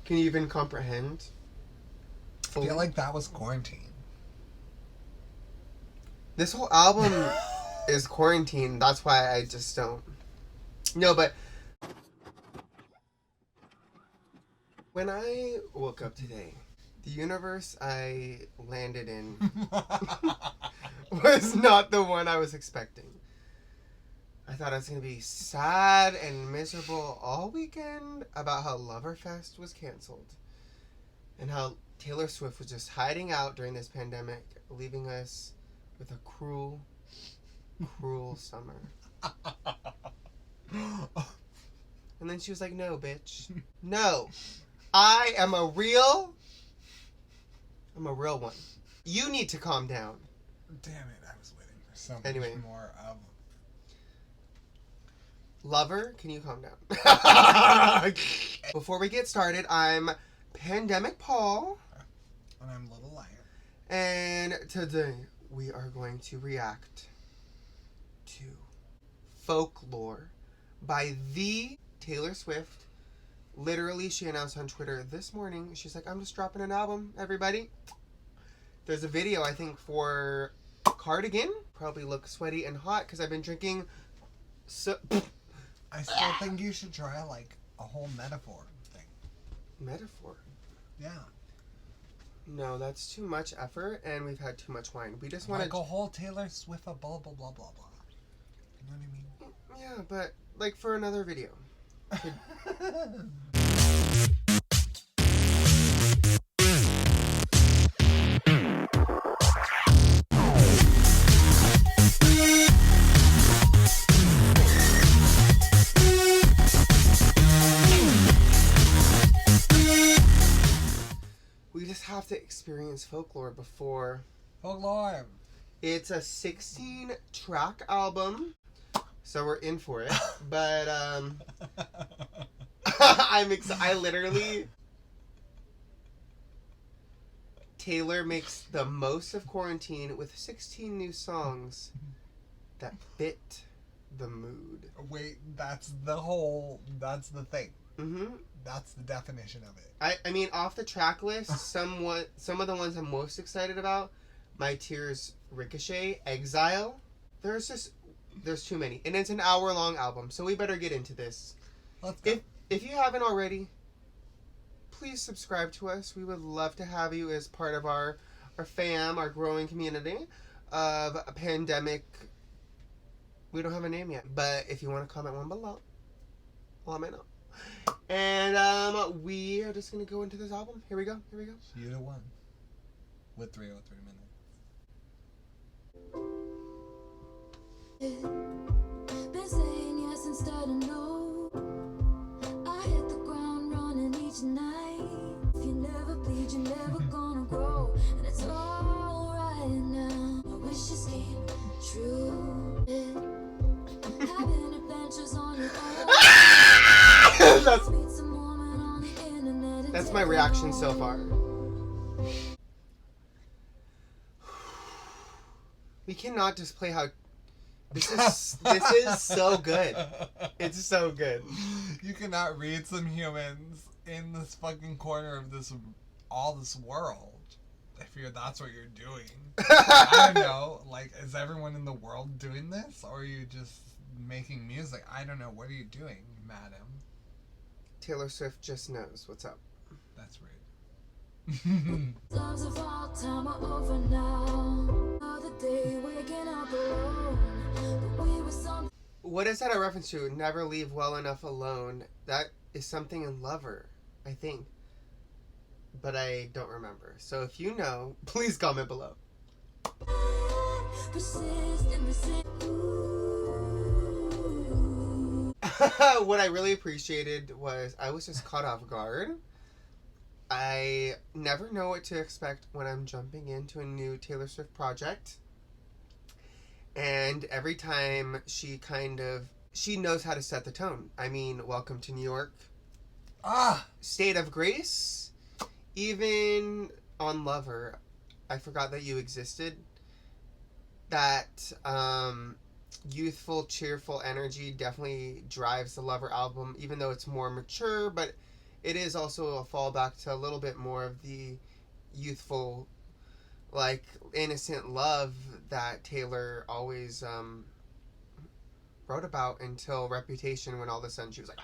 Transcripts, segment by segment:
Can you even comprehend? I feel like that was quarantine. This whole album is quarantine. That's why I just don't. No, but when I woke up today, the universe I landed in was not the one I was expecting. I thought I was going to be sad and miserable all weekend about how Loverfest was canceled and how Taylor Swift was just hiding out during this pandemic, leaving us with a cruel, cruel summer. And then she was like, no, bitch. No. I am a real one. You need to calm down. Damn it, I was waiting for something Anyway. more of... Lover, can you calm down? Before we get started, I'm Pandemic Paul. And I'm Little Liar. And today we are going to react to Folklore by the Taylor Swift. Literally, she announced on Twitter this morning, she's like, I'm just dropping an album, everybody. There's a video, I think, for Cardigan. Probably look sweaty and hot because I've been drinking I still think you should try, like, a whole metaphor thing. Metaphor? Yeah. No, that's too much effort, and we've had too much wine. We just want Like a whole Taylor Swift, blah, blah, blah, blah, blah. You know what I mean? Yeah, but, like, for another video. We just have to experience Folklore before... Folklore! It's a 16-track album, so we're in for it. But, I'm excited. I literally... Taylor makes the most of quarantine with 16 new songs that fit the mood. Wait, that's the thing. Mm-hmm. That's the definition of it. I mean, off the track list, some of the ones I'm most excited about, My Tears Ricochet, Exile. There's too many. And it's an hour-long album, so we better get into this. Let's go. If you haven't already, please subscribe to us. We would love to have you as part of our fam, our growing community of a pandemic. We don't have a name yet, but if you want to comment one below, let me know. And we are just going to go into this album. Here we go. You the one. With 303 minutes. Been saying yes instead of no. I hit the ground running each night. If you never bleed, you're never gonna grow. And it's all right now. My wishes came true. Having adventures on your own. That's my reaction so far. We cannot display how this is so good. It's so good. You cannot read some humans in this fucking corner of this world. If that's what you're doing. I don't know. Like, is everyone in the world doing this, or are you just making music? I don't know. What are you doing, madam? Taylor Swift just knows what's up. That's rude. Loves of all time are over now. Another day waking up alone. But we were something. What is that a reference to? Never leave well enough alone. That is something in Lover, I think. But I don't remember. So if you know, please comment below. What I really appreciated was I was just caught off guard. I never know what to expect when I'm jumping into a new Taylor Swift project. And every time she knows how to set the tone. I mean, Welcome to New York. State of Grace. Even on Lover, I forgot that you existed. That youthful, cheerful energy definitely drives the Lover album, even though it's more mature, but it is also a fallback to a little bit more of the youthful, like, innocent love that Taylor always wrote about until Reputation, when all of a sudden she was like,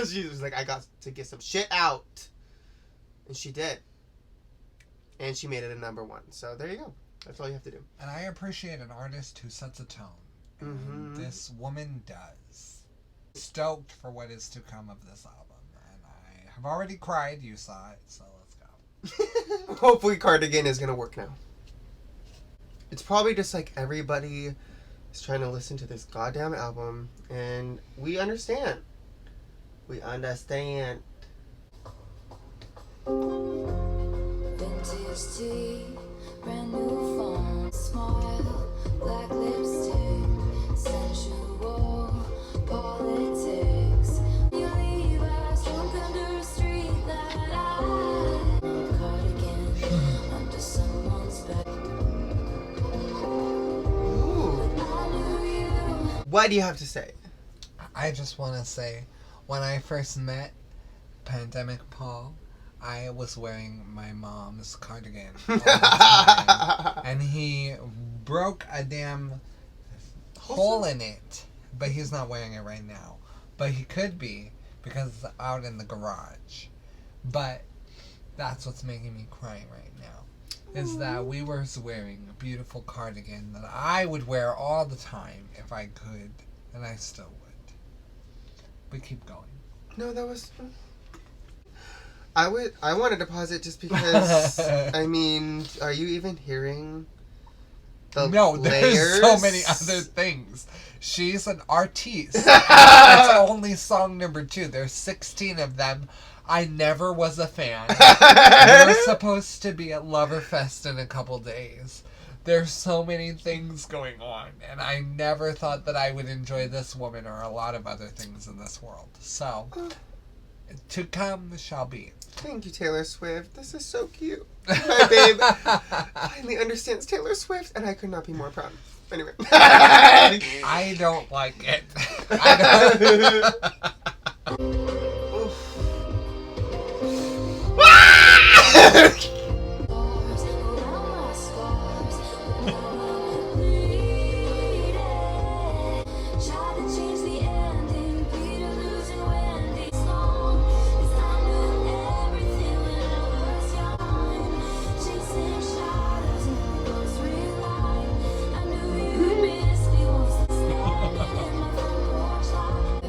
she was like, I got to get some shit out. And she did. And she made it a number 1. So there you go. That's all you have to do. And I appreciate an artist who sets a tone. And this woman does. Stoked for what is to come of this album. And I have already cried. You saw it, so let's go. Hopefully Cardigan is going to work now. It's probably just like everybody is trying to listen to this goddamn album. And we understand. We understand. Vintage tea, brand new phone, smile, black lipstick, sensual politics. You leave us drunk under a street light. Cardigan under someone's bed. Ooh. I knew you. What do you have to say? I just want to say, when I first met Pandemic Paul, I was wearing my mom's cardigan all the time, and he broke a damn hole in it, but he's not wearing it right now. But he could be, because it's out in the garage. But that's what's making me cry right now, is that we were wearing a beautiful cardigan that I would wear all the time if I could, and I still would. But keep going. No, that was... I wanted to pause it just because, I mean, are you even hearing the No, layers? there's so many other things. She's an artiste. That's only song number 2. There's 16 of them. I never was a fan. We're supposed to be at Loverfest in a couple days. There's so many things going on, and I never thought that I would enjoy this woman or a lot of other things in this world. So, to come shall be. Thank you, Taylor Swift. This is so cute. My babe finally understands Taylor Swift, and I could not be more proud. Anyway. I don't like it. Scars around my scars, but now I'm bleeding. Tried to change the ending, Peter losing Wendy's song. 'Cause I knew everything when I was young. Chasing shadows in the grocery line. I knew you'd miss me once standing in my front porch light.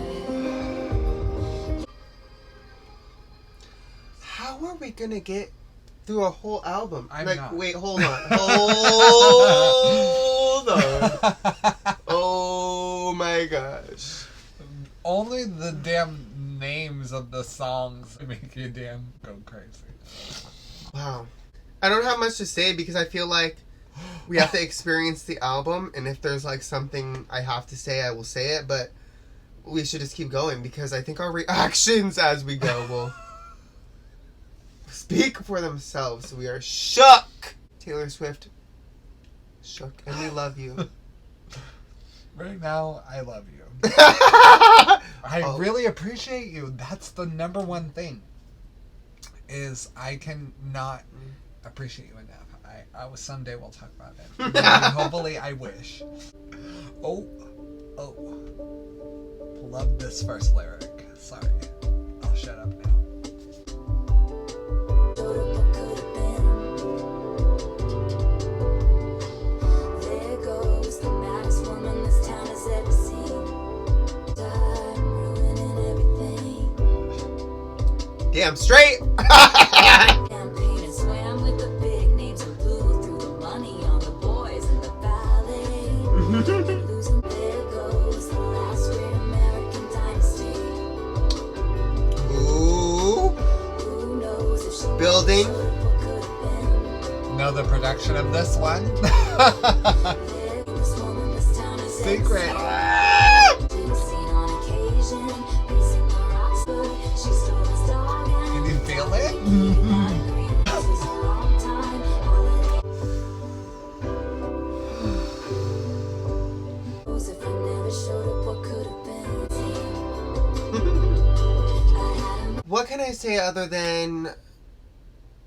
How are we gonna get through a whole album? I'm like, not. wait, hold on. Hold on. Oh my gosh. Only the damn names of the songs make you damn go crazy. Wow. I don't have much to say because I feel like we have to experience the album, and if there's like something I have to say, I will say it, but we should just keep going because I think our reactions as we go will speak for themselves. We are shook. Taylor Swift, shook, and we love you. Right now, I love you. I I really appreciate you. That's the number one thing. Is I can not appreciate you enough. I someday we'll talk about it. Maybe, hopefully, I wish. Oh. Love this first lyric. Sorry. I'll shut up now. There goes the maddest woman this town has ever seen. I'm ruining everything. damn straight. Campaign and swam with the big names and blew through the money on the boys in the valley. Losing, there goes the last great American dynasty. Ooh, Who knows if she building. showed up what could have been. Know the production of this one? There goes this woman this town has ever Secret. seen. She's seen on occasion, pacing the rocks, but she stole his dog and Can you feel it? this was a long time holiday. If I never showed up, what could have been? what can I say other than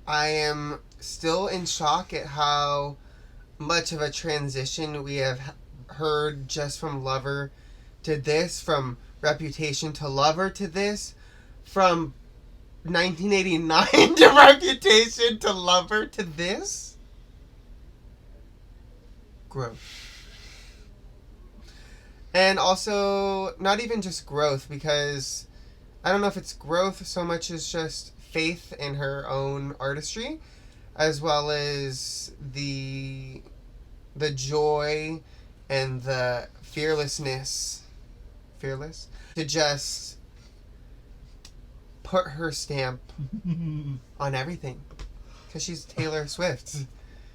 I am still in shock at how much of a transition we have heard just from Lover to this, from Reputation to Lover to this, from 1989 to Reputation to Lover to this. Growth. And also, not even just growth, because I don't know if it's growth so much as just faith in her own artistry, as well as the joy and the fearlessness to just put her stamp on everything, because she's Taylor Swift.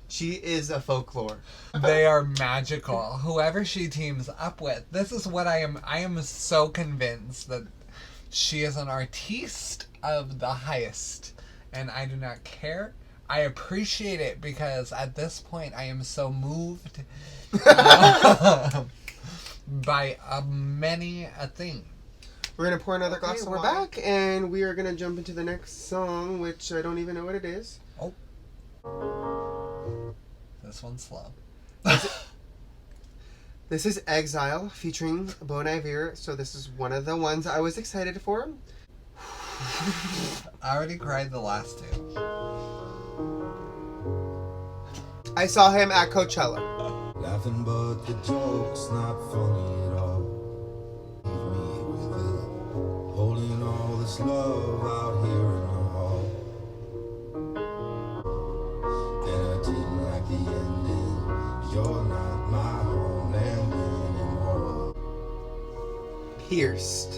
She is a folklore. They are magical. Whoever she teams up with, this is what I am so convinced that she is an artiste of the highest, and I do not care. I appreciate it, because at this point I am so moved by many a thing. We're going to pour another glass of water. We're back, and we are going to jump into the next song, which I don't even know what it is. Oh. This one's slow. This is Exile featuring Bon Iver, so this is one of the ones I was excited for. I already cried the last two. I saw him at Coachella. Laughing but the joke's not funny at all. Leave me with it, holding all this love out here in the hall. And I didn't like the ending. You're not my homeland anymore. Pierced.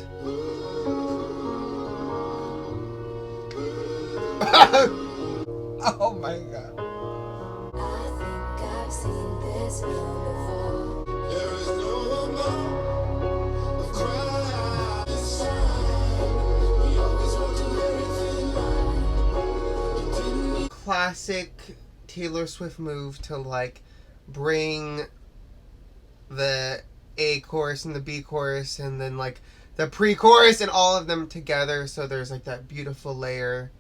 Oh my god. I think I've seen this film before. There is no amount of crying inside. We always want to do everything right. Classic Taylor Swift move to like bring the A chorus and the B chorus and then like the pre-chorus and all of them together, so there's like that beautiful layer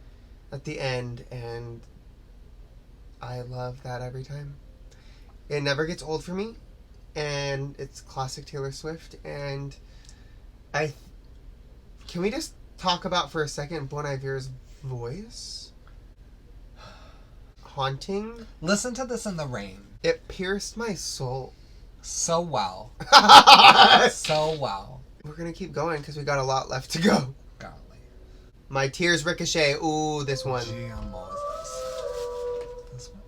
at the end, and I love that every time. It never gets old for me, and it's classic Taylor Swift. And can we just talk about for a second Bon Iver's voice? Haunting. Listen to this in the rain. It pierced my soul. So well. So well. We're gonna keep going because we got a lot left to go. Golly. My tears ricochet. Ooh, this one. Gee, Moses. This one.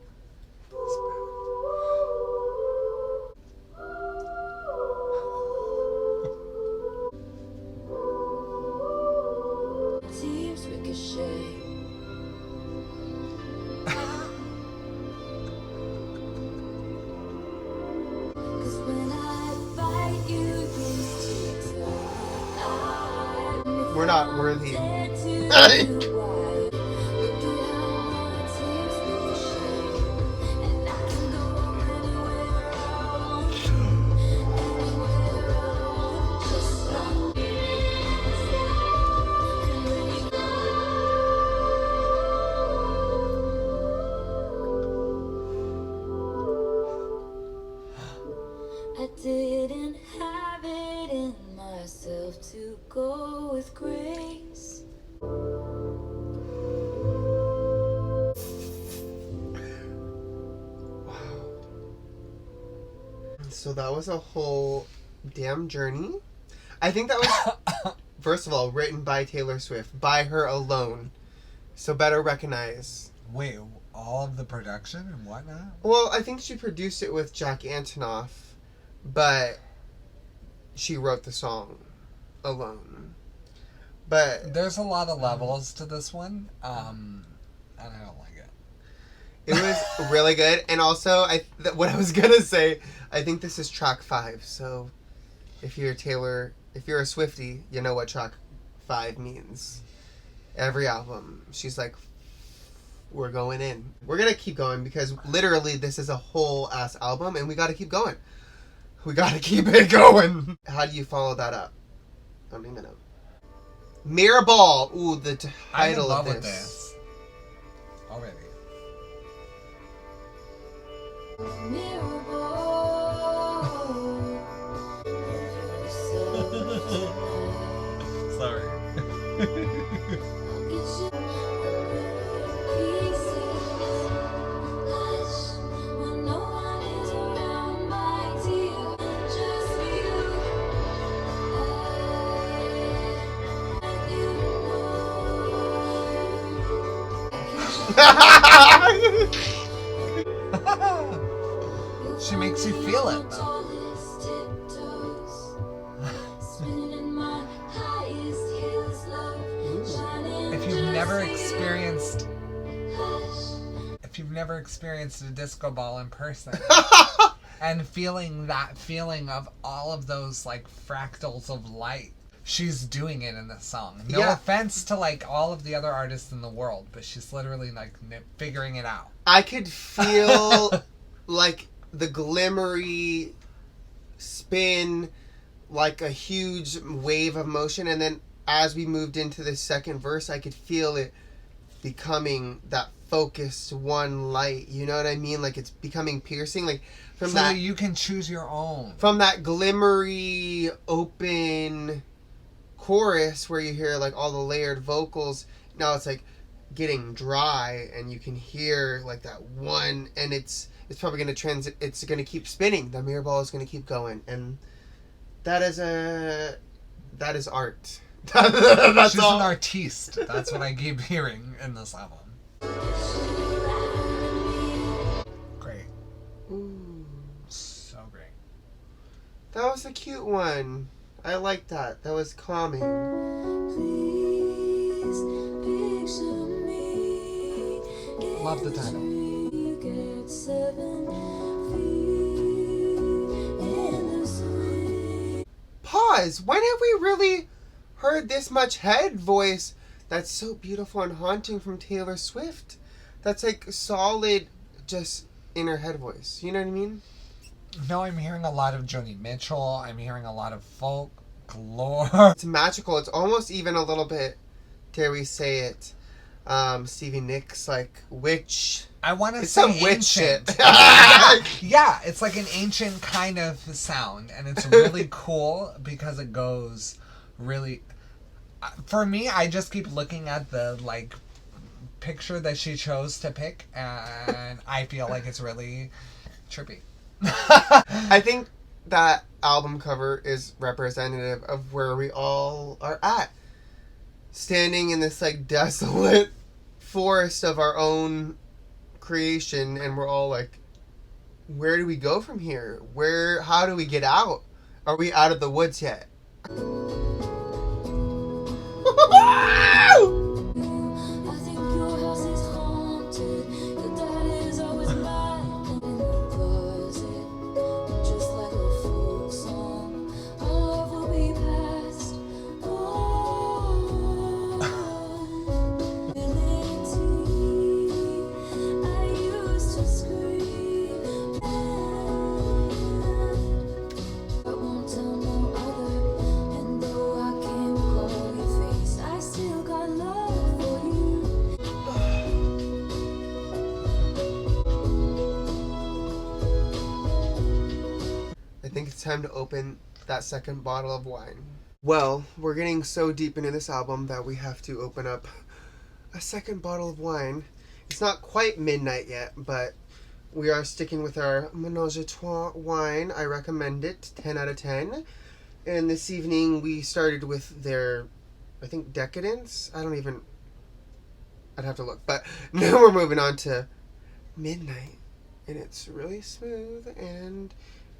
Tears ricochet. Cause when I fight you, used to tell me We're not worthy. I didn't have it in myself to go with grace. So that was a whole damn journey. I think that was, first of all, written by Taylor Swift, by her alone. So better recognize. Wait, all of the production and whatnot? Well, I think she produced it with Jack Antonoff, but she wrote the song alone. But There's a lot of levels to this one, and I don't like it. it was really good. And also, what I was gonna say, I think this is track 5. So if you're a Swiftie, you know what track 5 means. Every album, she's like, we're going in. We're gonna keep going because literally this is a whole ass album, and we gotta keep going. We gotta keep it going. How do you follow that up? I don't even know. Mirror Ball. Ooh, the I'm in title love of with this. this. Already. Mirror ball. Sorry. I'll get you pieces. Hush, when no one is around, my dear, just you. She makes you feel it, though. If you've never experienced a disco ball in person and feeling that feeling of all of those like fractals of light, she's doing it in the song. No Yeah. offense to like all of the other artists in the world, but she's literally like figuring it out. I could feel like the glimmery spin, like a huge wave of motion, and then as we moved into the second verse, I could feel it becoming that focused one light. You know what I mean? Like it's becoming piercing. Like from So that, you can choose your own. from that glimmery open chorus where you hear like all the layered vocals. Now it's like getting dry, and you can hear like that one, and it's probably going to transit. It's going to keep spinning. The mirror ball is going to keep going, and that is art. That's She's all. an artiste. That's what I keep hearing in this album. Great. Ooh, So great. that was a cute one. I like that. That was calming. Please picture me. Love the title. Get 7 feet in the swing. Pause. When have we really heard this much head voice that's so beautiful and haunting from Taylor Swift? That's like solid, just inner head voice. You know what I mean? No, I'm hearing a lot of Joni Mitchell. I'm hearing a lot of folklore. It's magical. It's almost even a little bit, dare we say it, Stevie Nicks, like witch. I want to It's say some witch ancient. shit. Yeah, it's like an ancient kind of sound, and it's really cool because it goes really. For me, I just keep looking at the like picture that she chose to pick, and I feel like it's really trippy. I think that album cover is representative of where we all are at. Standing in this like desolate forest of our own creation, and we're all like, where do we go from here? How do we get out? Are we out of the woods yet? I think your house is haunted. Your dad is always lying in the closet. Just like a folk song, our love will be passed on. I used to scream, I won't tell no other. And though I can't call your face, I still got love for you. I think it's time to open that second bottle of wine. Well, we're getting so deep into this album that we have to open up a second bottle of wine. It's not quite midnight yet, but we are sticking with our Ménage à Trois wine. I recommend it, 10 out of 10. And this evening we started with their, I think, Decadence. I'd have to look. But now we're moving on to Midnight. And it's really smooth and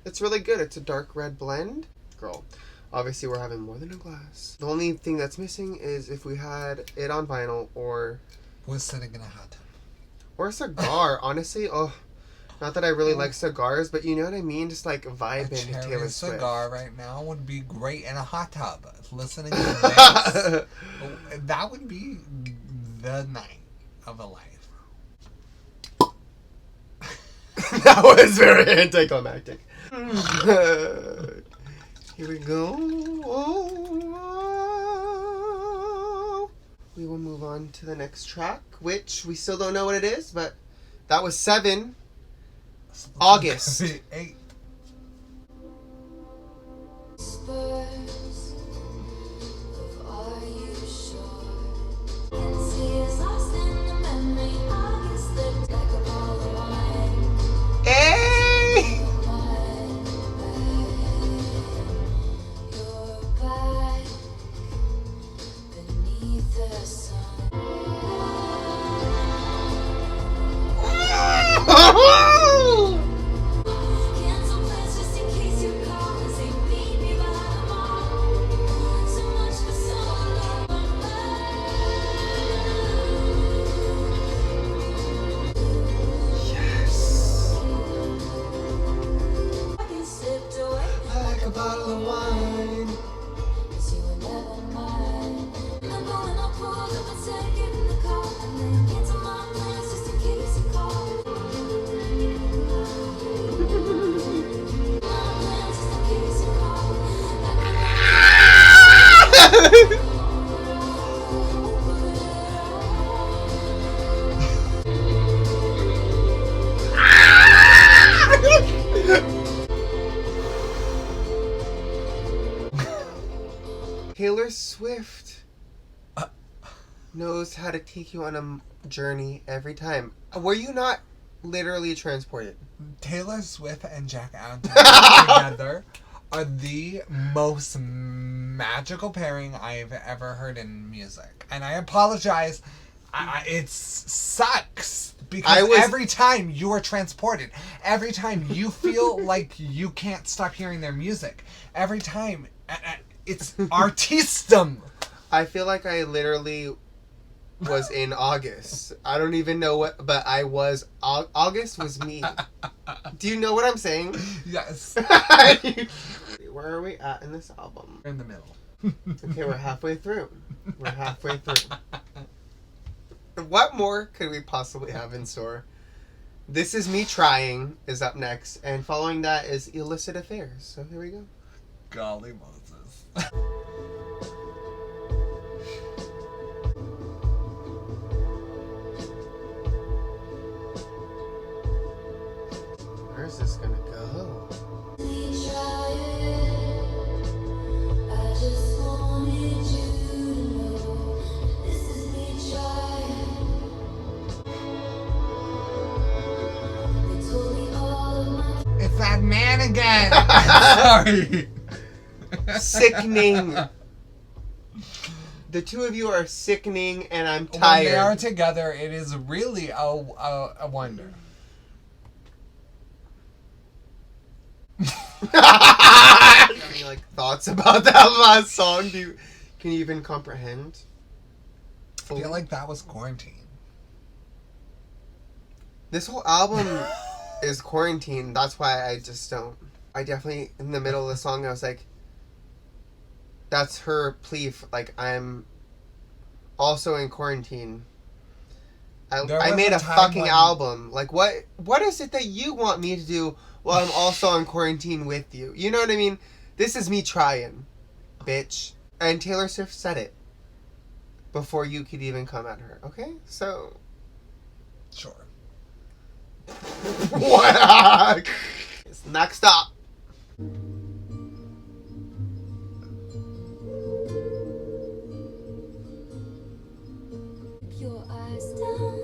it's really good. It's a dark red blend. Girl, obviously we're having more than a glass. The only thing that's missing is if we had it on vinyl or Was sitting in a hot tub. a cigar. Honestly, not that I really like cigars, but you know what I mean? Just like vibe A into cherry Taylor Swift. cigar right now would be great in a hot tub. Listening to this, that would be the night of a life. That was very anticlimactic. Here we go. we will move on to the next track, which we still don't know what it is, but that was 7. August. 8. Spurs of are you sure? Can see is lost in the memory. August slipped like a ball of wine. Hey! You're back beneath the sun. Cancel plans just in case you call and say meet me by the mall. So much for so Yes. long. Slipped away. Like a bottle of wine. 'Cause you were never mine. I'm going up, pulled up and said, give him the call. And then cancel my plans just in case you call. My plans just in case you call. Taylor Swift knows how to take you on a journey every time. Were you not literally transported? Taylor Swift and Jack Antonoff together are the most magical pairing I've ever heard in music. And I apologize. It sucks because every time you are transported, every time you feel like you can't stop hearing their music, every time it's artistum. I feel like I literally was in August. I don't even know what, but I was. August was me. Do you know what I'm saying? Yes. Where are we at in this album? In the middle. Okay, we're halfway through. What more could we possibly have in store? This Is Me Trying is up next, and following that is Illicit Affairs. So here we go. Golly Moses. Where's this gonna go? We try it. I just wanted you to know this is me trying. They told me all of my It's that man again. Sorry. Sickening. The two of you are sickening, and I'm When they are tired. together, it is really a wonder. Any like thoughts about that last song? Can you even comprehend? I feel like that was quarantine. This whole album is quarantine. That's why I just don't. I definitely, in the middle of the song, I was like, that's her plea. Like, I'm also in quarantine. There I was made a a time fucking when- album. Like, what is it that you want me to do while I'm also in quarantine with you? You know what I mean? This is me trying, bitch. And Taylor Swift said it before you could even come at her. Okay? So... Sure. What? Next up. Keep your eyes down.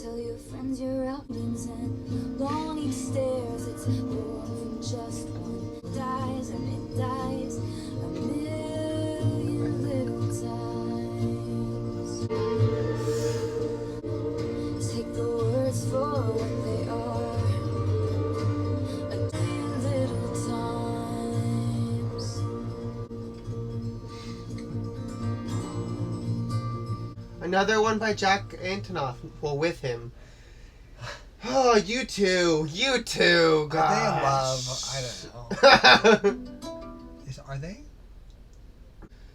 Tell your friends you're out dancing. Longing stares. It's born from just one. Dies and it dies a million little times. Take the words for what they are. A million little times. Another one by Jack Antonoff. Well, with him. Oh, you two. Are Gosh. they in love? I don't know. Are they?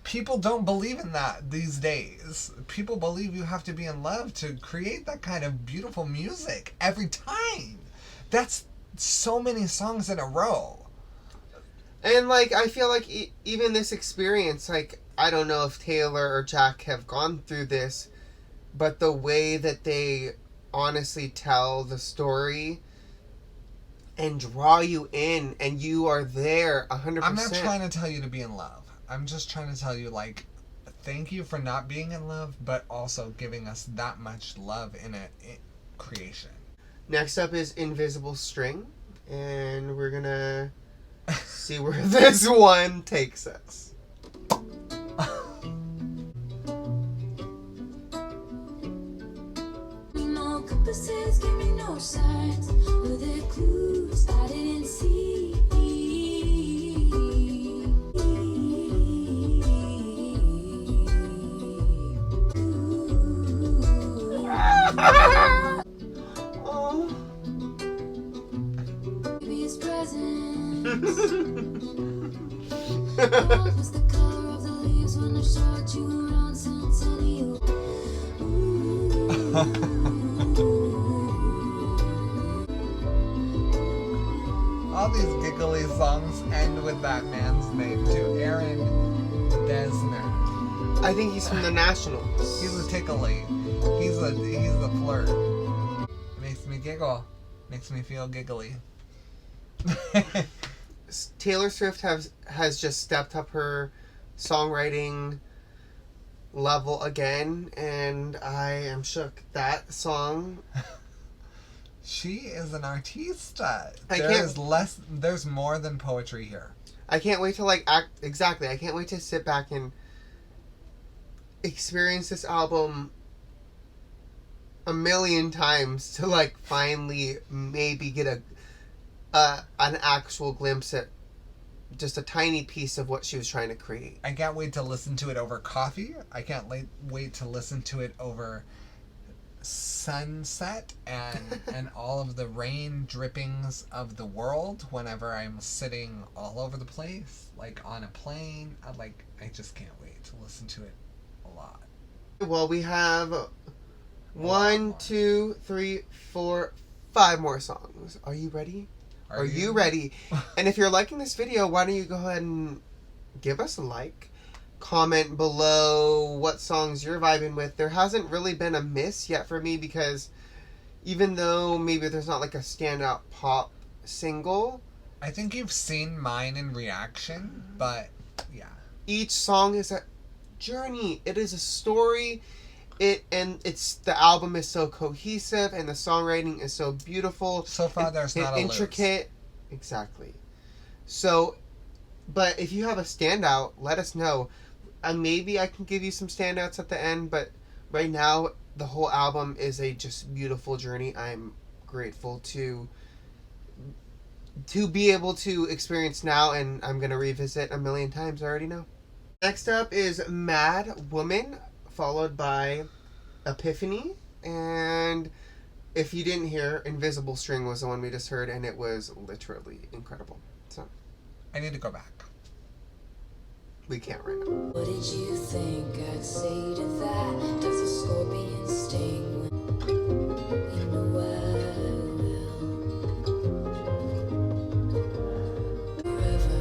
People don't believe in that these days. People believe you have to be in love to create that kind of beautiful music every time. That's so many songs in a row. And, like, I feel like even this experience, like, I don't know if Taylor or Jack have gone through this, but the way that they honestly tell the story and draw you in, and you are there 100%. I'm not trying to tell you to be in love. I'm just trying to tell you, like, thank you for not being in love, but also giving us that much love in creation. Next up is Invisible String, and we're gonna see where this one takes us. No compasses, give me no signs. Were there clues I didn't see? Oh. Maybe his presence. Gold was the color of the leaves when I showed you around Centennial. All these giggly songs end with that man's name too. Aaron Desner. I think he's from the Nationals. He's a tickly. He's a flirt. Makes me giggle. Makes me feel giggly. Taylor Swift has just stepped up her songwriting level again, and I am shook. That song. She is an artista. can't- There's more than poetry here. I can't wait to exactly. I can't wait to sit back and experience this album a million times to finally maybe get an actual glimpse at just a tiny piece of what she was trying to create. I can't wait to listen to it over coffee. I can't wait to listen to it over sunset and all of the rain drippings of the world whenever I'm sitting all over the place, like on a plane. I just can't wait to listen to it a lot. Well, we have 1, 2, 3, 4, 5 more songs. Are you ready? Are you ready? And if you're liking this video, why don't you go ahead and give us a like. Comment below what songs you're vibing with. There hasn't really been a miss yet for me, because even though maybe there's not a standout pop single, I think you've seen mine in reaction, but yeah. Each song is a journey. It is a story. The album is so cohesive, and the songwriting is so beautiful. So far, there's not a intricate. Exactly. So, but if you have a standout, let us know. Maybe I can give you some standouts at the end, but right now the whole album is a just beautiful journey. I'm grateful to be able to experience now, and I'm gonna revisit a million times. I already know. Next up is Mad Woman, followed by Epiphany, and if you didn't hear, Invisible String was the one we just heard, and it was literally incredible. So I need to go back. We can't right now. What did you think I'd say to that? Does a scorpion sting when you know I will? Forever.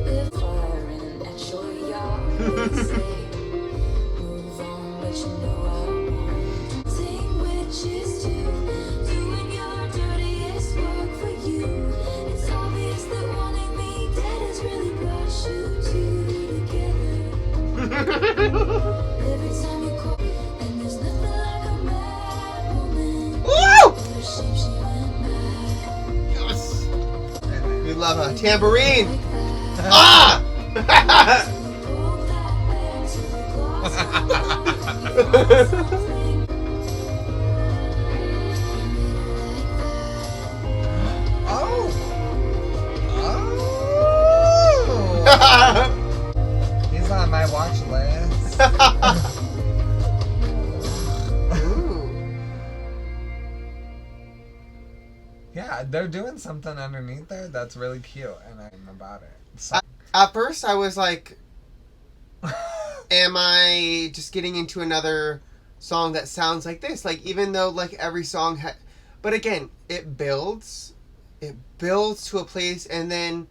If firing at your yard, they say, move on, but you know I won't. Sing witches too, doing your dirtiest work for you. It's obvious that wanting me dead has really brought you two together. Every time you call, and there's nothing like a mad woman. Woo! What a shame she went mad. Yes! We love a tambourine! Like that. Ah! Pull that back to the closet. Something. Oh! He's on my watch list. Ooh. Yeah, they're doing something underneath there that's really cute, and I'm about it. So, At first, I was like, am I just getting into another song that sounds like this? Even though, every song but again, it builds to a place, and then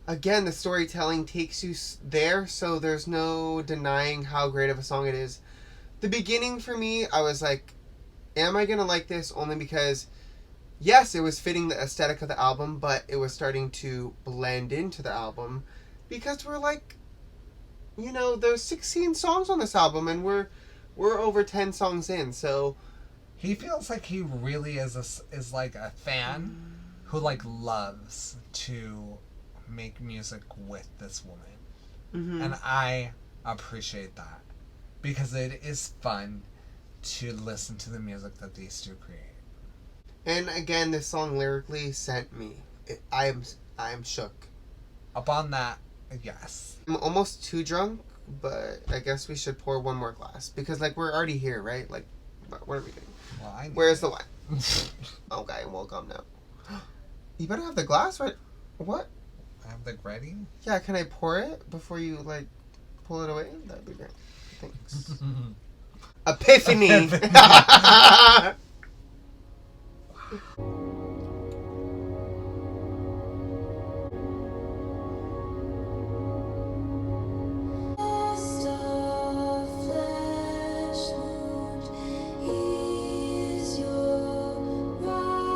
again, the storytelling takes you there, so there's no denying how great of a song it is. The beginning for me, I was like, am I going to like this? Only because, yes, it was fitting the aesthetic of the album, but it was starting to blend into the album. Because we're like, you know, there's 16 songs on this album, and we're over 10 songs in, so... He feels like he really is like a fan who, like, loves to make music with this woman. Mm-hmm. And I appreciate that. Because it is fun to listen to the music that these two create. And again, this song lyrically sent me. I am shook. Upon that, yes. I'm almost too drunk, but I guess we should pour one more glass. Because, like, we're already here, right? Like, what are we doing? Well, Where's the wine? Okay, well, come now. You better have the glass, right? What? I have the ready? Yeah, can I pour it before you, like, pull it away? That'd be great. Thanks. Epiphany! Lost a flesh wound, he's your rival.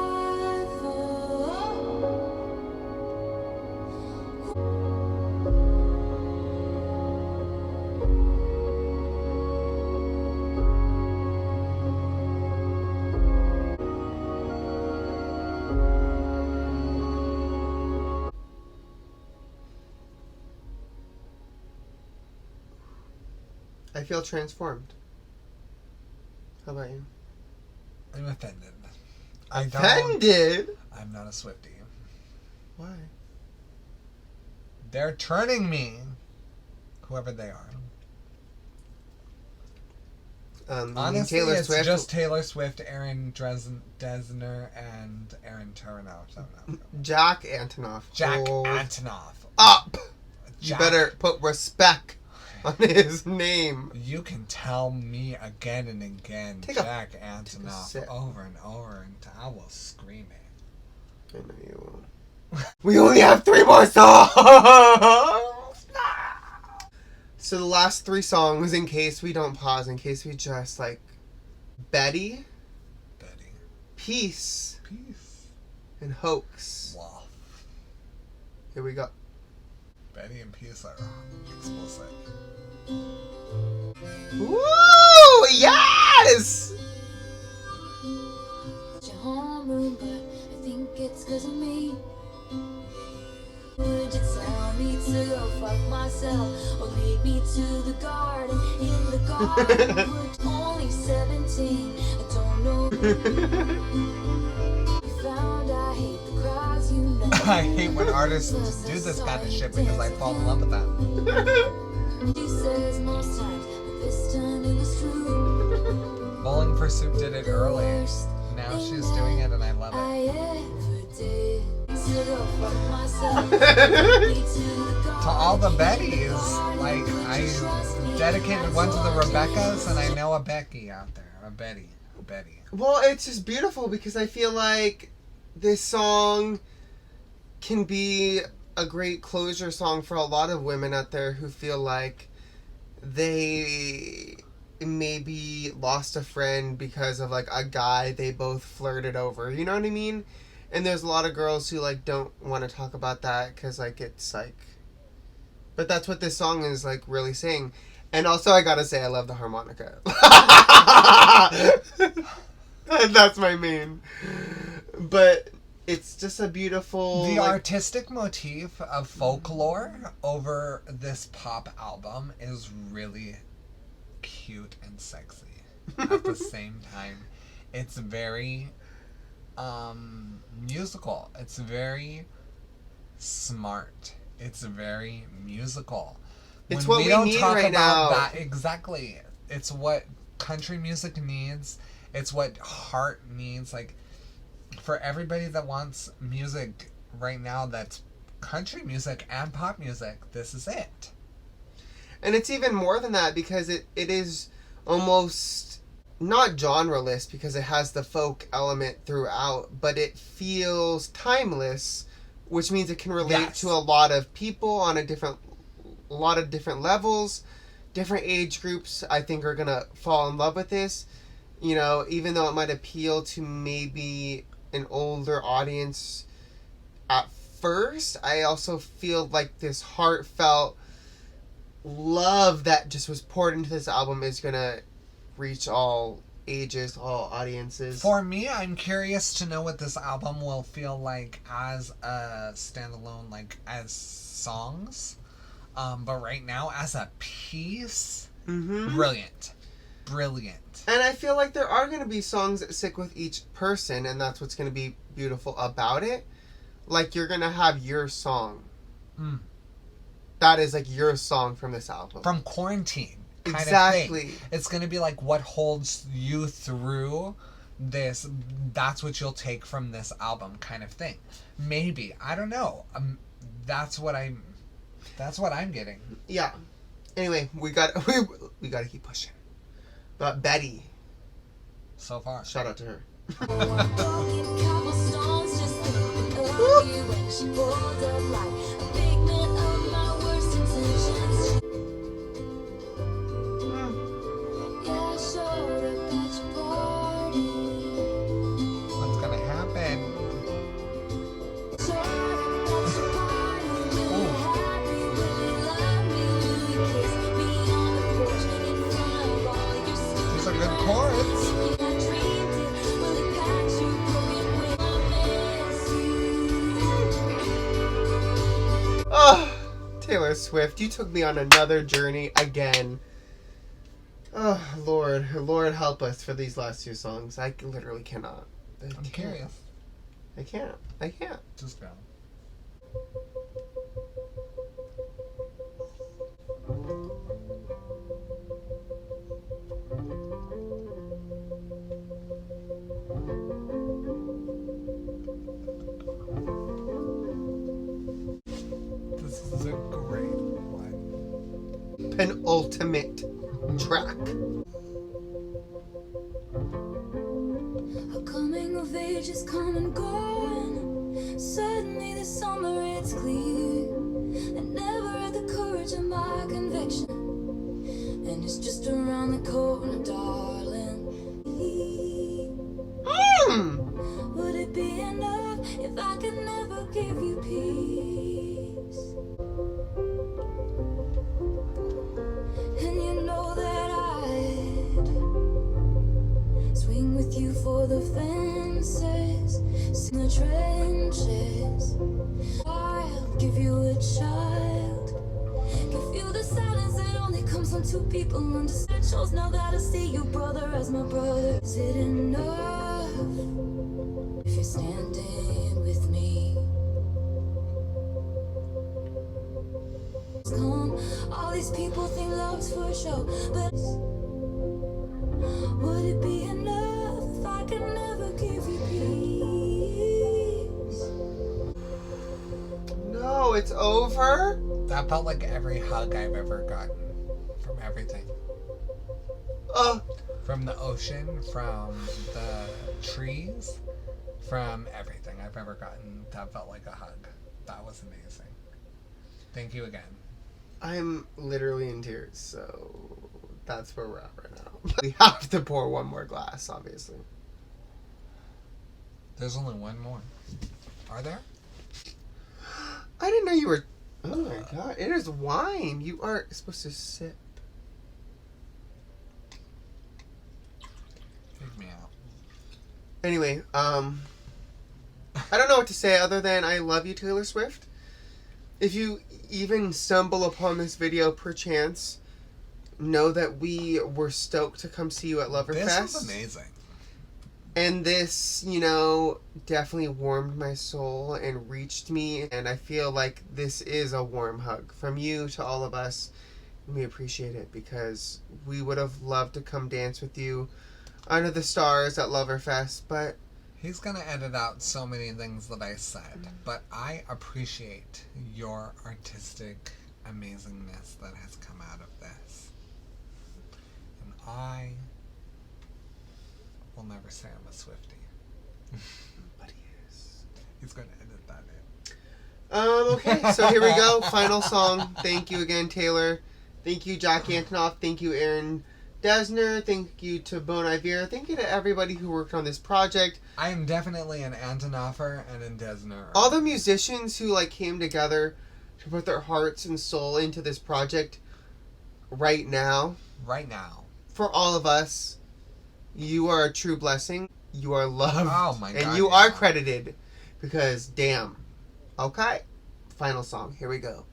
I feel transformed. How about you? I'm offended. Offended? I'm not a Swiftie. Why? They're turning me. Whoever they are. Honestly, Taylor it's Swift. just Taylor Swift, Aaron Dessner, and Aaron Turnoff. Jack Antonoff. Jack Hold Antonoff. up! You Jack. better put respect on his name. You can tell me again and again, Take a Jack Antonoff, sip. over and over, and I will scream it. I know you will. We only have 3 more songs! So the last 3 songs, in case we don't pause, in case we just, like, Betty, Peace, and Hoax. Wow. Here we go. Betty and Peace are explicit. Woo! Yes! It's your homeroom, but I think it's 'cause of me. Would you tell me to go fuck myself or lead me to the garden? In the garden, we're only 17. I don't know. You found I hate the crowds, you know. I hate when artists do this kind of shit because I fall in love with them. She says most times, but this time it was true. Bowling for Soup did it early. Now she's doing it and I love I it. ever did. To go fuck myself. Lead me to the To all the garden. Bettys, like, I dedicated one to the Rebeccas and I know a Becky out there. A Betty. Well, it's just beautiful because I feel like this song can be a great closure song for a lot of women out there who feel like they maybe lost a friend because of, like, a guy they both flirted over. You know what I mean? And there's a lot of girls who, like, don't want to talk about that because, like, it's, like... But that's what this song is, like, really saying. And also, I gotta say, I love the harmonica. That's my main. But it's just a beautiful... The like, artistic motif of folklore over this pop album is really cute and sexy at the same time. It's very musical. It's very smart. It's very musical. It's When what we don't need talk right about now. that, exactly. It's what country music needs. It's what heart needs. Like, for everybody that wants music right now that's country music and pop music, this is it. And it's even more than that because it is almost not genreless because it has the folk element throughout, but it feels timeless which means it can relate Yes. to a lot of people on a lot of different levels, different age groups. I think are gonna fall in love with this. You know, even though it might appeal to maybe an older audience at first, I also feel like this heartfelt love that just was poured into this album is gonna reach all ages, all audiences. For me, I'm curious to know what this album will feel like as a standalone, like as songs. But right now, as a piece, brilliant. And I feel like there are going to be songs that stick with each person, and that's what's going to be beautiful about it. Like, you're going to have your song. That is, like, your song from this album. From quarantine. Kind Exactly. Of thing. It's going to be like what holds you through this. That's what you'll take from this album, kind of thing. Maybe. I don't know. That's what I'm getting. Yeah. Anyway, we got to keep pushing. But Betty. So far. Shout out to her. Walking cobblestones, just thinking of you when she pulled up like a figment of my worst intentions. Yeah, I showed up at your party. What's gonna happen? Showed up at your party. Will you happy? Will you love me? Will you kiss me on the porch in front of all your stupid These are good chords. I dreamed it. Will it catch you broken when I miss you? Oh, Taylor Swift, you took me on another journey again. Oh, Lord help us for these last two songs. I literally cannot. I'm curious. I can't. Just go. This is a great one. Penultimate track. A coming of age is come and gone. Suddenly this summer it's clear. I never had the courage of my conviction. And it's just around the corner, darling. Would it be enough if I could never give you peace? And you know that I'd swing with you for the fences, in the trenches. I'll give you a child, give you the silence that only comes when two people understand. Chose now that I see you, brother, as my brother. Is it enough if you're standing with me? Come, all these people think love's for show, but would it be enough if I could never give you peace? No, it's over? That felt like every hug I've ever gotten from everything. From the ocean, from the trees, from everything I've ever gotten. That felt like a hug. That was amazing. Thank you again. I'm literally in tears, so that's where we're at right now. We have to pour one more glass, obviously. There's only one more. Are there? I didn't know you were... Oh my god, it is wine. You are supposed to sip. Take me out. Anyway, I don't know what to say other than I love you, Taylor Swift. If you even stumble upon this video perchance, know that we were stoked to come see you at Loverfest. This was amazing. And this, you know, definitely warmed my soul and reached me. And I feel like this is a warm hug from you to all of us. And we appreciate it because we would have loved to come dance with you under the stars at Loverfest. But He's gonna edit out so many things that I said, but I appreciate your artistic amazingness that has come out of this. And I will never say I'm a Swiftie. he is. He's gonna edit that in. Okay, so here we go. Final song. Thank you again, Taylor. Thank you, Jack Antonoff. Thank you, Aaron Desner. Thank you to Bon Iver. Thank you to everybody who worked on this project. I am definitely an Antonoffer and a Desner. All the musicians who like came together to put their hearts and soul into this project right now. Right now. For all of us, you are a true blessing. You are loved. Oh my God. And you are credited. Because, damn. Okay. Final song. Here we go.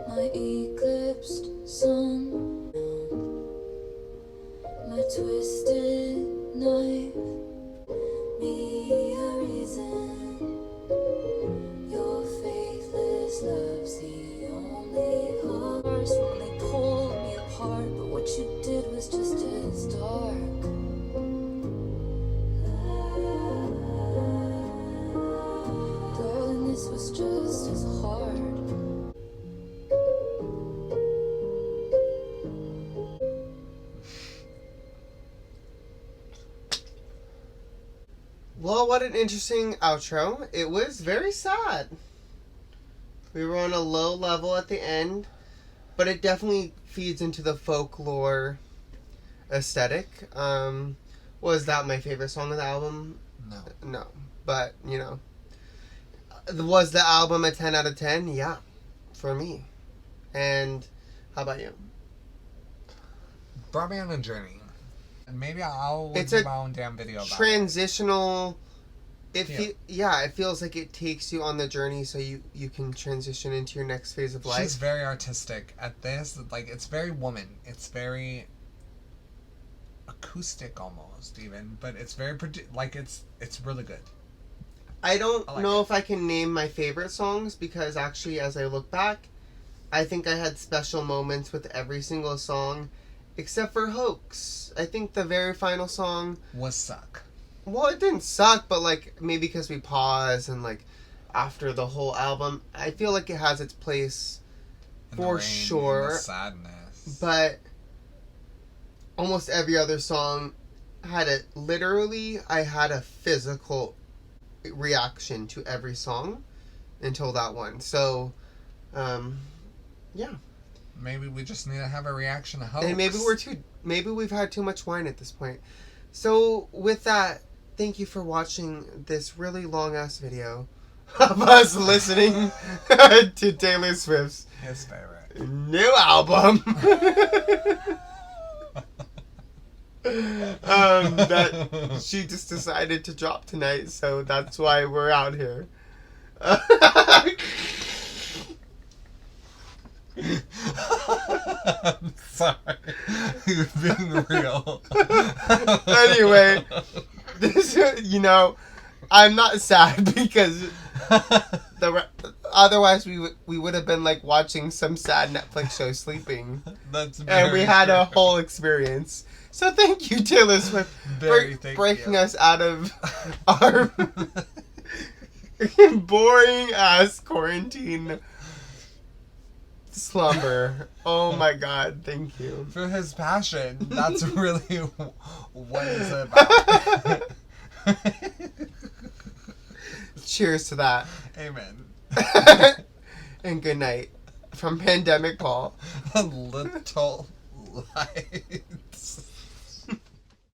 My eclipsed sun, my twisted knife, me a reason. Your faithless love's the only hope. When they pulled me apart, but what you did was just as dark. Darling, this was just as hard. Well, what an interesting outro. It was very sad. We were on a low level at the end, but it definitely feeds into the folklore aesthetic. Was that my favorite song of the album? No. No. But, you know. Was the album a 10 out of 10? Yeah. For me. And how about you? Brought me on a journey. And maybe I'll It's do a my own damn video about transitional. Yeah. It feels like it takes you on the journey so you can transition into your next phase of it. life. She's very artistic at this. Like, it's very woman. It's very acoustic almost, even. But it's very, it's really good. I don't I like know it. if I can name my favorite songs because actually, as I look back, I think I had special moments with every single song, except for Hoax. I think the very final song, Was suck. well, it didn't suck, but like maybe because we paused and like after the whole album, I feel like it has its place In the for rain, sure. in the sadness. But almost every other song had a literally, I had a physical reaction to every song until that one. So, yeah. Maybe we just need to have a reaction to Hoax. And maybe we've had too much wine at this point. So with that, thank you for watching this really long ass video of us listening to Taylor Swift's His favorite. new album. That she just decided to drop tonight, so that's why we're out here. I'm sorry. You're being real. Anyway, this, I'm not sad because otherwise we would have been like watching some sad Netflix show sleeping, That's and we had a true. whole experience. So thank you, Taylor Swift, for Thank breaking you. us out of our boring ass quarantine slumber. Oh my God, thank you. For his passion. That's really what it's about. Cheers to that. Amen. And good night from Pandemic Paul. A little light.